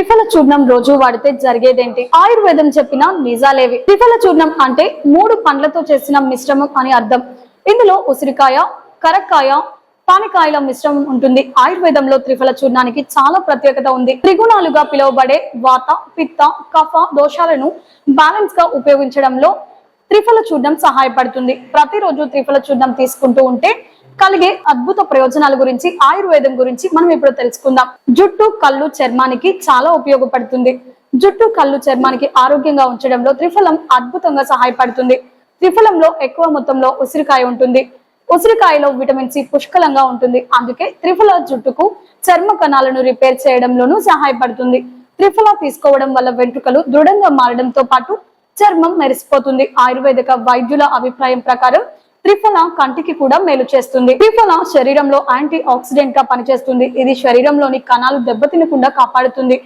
త్రిఫల చూర్ణం రోజు వాడితే జరిగేదేంటి? ఆయుర్వేదం చెప్పిన నిజాలేవి? త్రిఫల చూర్ణం అంటే 3 పండ్లతో చేసిన మిశ్రమం అని అర్థం. ఇందులో ఉసిరికాయ, కరక్కాయ, పానికాయల మిశ్రమం ఉంటుంది. ఆయుర్వేదంలో త్రిఫల చూర్ణానికి చాలా ప్రత్యేకత ఉంది. త్రిగుణాలుగా పిలువబడే వాత, పిత్త, కఫ దోషాలను బ్యాలెన్స్ గా ఉపయోగించడంలో త్రిఫల చూర్ణం సహాయపడుతుంది. ప్రతిరోజు త్రిఫల చూర్ణం తీసుకుంటూ ఉంటే కలిగే అద్భుత ప్రయోజనాల గురించి, ఆయుర్వేదం గురించి మనం ఇప్పుడు తెలుసుకుందాం. జుట్టు, కళ్ళు, చర్మానికి చాలా ఉపయోగపడుతుంది. జుట్టు, కళ్ళు, చర్మానికి ఆరోగ్యంగా ఉంచడంలో త్రిఫలం అద్భుతంగా సహాయపడుతుంది. త్రిఫలంలో ఎక్కువ మొత్తంలో ఉసిరికాయ ఉంటుంది. ఉసిరికాయలో విటమిన్ సి పుష్కలంగా ఉంటుంది. అందుకే త్రిఫల జుట్టుకు చర్మ కణాలను రిపేర్ చేయడంలోనూ సహాయపడుతుంది. త్రిఫల తీసుకోవడం వల్ల వెంట్రుకలు దృఢంగా మారడంతో పాటు చర్మం మెరిసిపోతుంది. ఆయుర్వేదిక వైద్యుల అభిప్రాయం ప్రకారం త్రిఫల కంటికి కూడా మేలు చేస్తుంది. త్రిఫల శరీరంలో యాంటీ ఆక్సిడెంట్ గా పనిచేస్తుంది. ఇది శరీరంలోని కణాలు దెబ్బతినకుండా కాపాడుతుంది.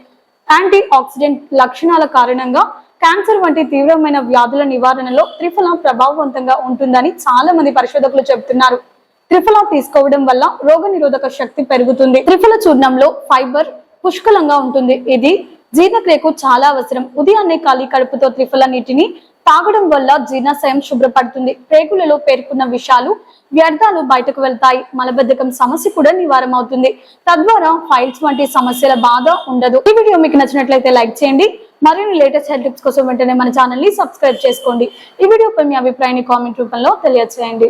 యాంటీ ఆక్సిడెంట్ లక్షణాల కారణంగా క్యాన్సర్ వంటి తీవ్రమైన వ్యాధుల నివారణలో త్రిఫల ప్రభావవంతంగా ఉంటుందని చాలా మంది పరిశోధకులు చెబుతున్నారు. త్రిఫల తీసుకోవడం వల్ల రోగనిరోధక శక్తి పెరుగుతుంది. త్రిఫల చూర్ణంలో ఫైబర్ పుష్కలంగా ఉంటుంది. ఇది జీర్ణక్రియకు చాలా అవసరం. ఉదయాన్నే ఖాళీ కడుపుతో త్రిఫల నీటిని తాగడం వల్ల జీర్ణాశయం శుభ్రపడుతుంది. ప్రేగులలో పేర్కొన్న విషాలు, వ్యర్థాలు బయటకు వెళ్తాయి. మలబద్ధకం సమస్య కూడా నివారణ అవుతుంది. తద్వారా ఫైల్స్ వంటి సమస్యల బాధ ఉండదు. ఈ వీడియో మీకు నచ్చినట్లయితే లైక్ చేయండి. మరిన్ని లేటెస్ట్ హెల్త్ టిప్స్ కోసం వెంటనే మన ఛానల్ ని సబ్స్క్రైబ్ చేసుకోండి. ఈ వీడియోపై మీ అభిప్రాయాన్ని కామెంట్ రూపంలో తెలియజేయండి.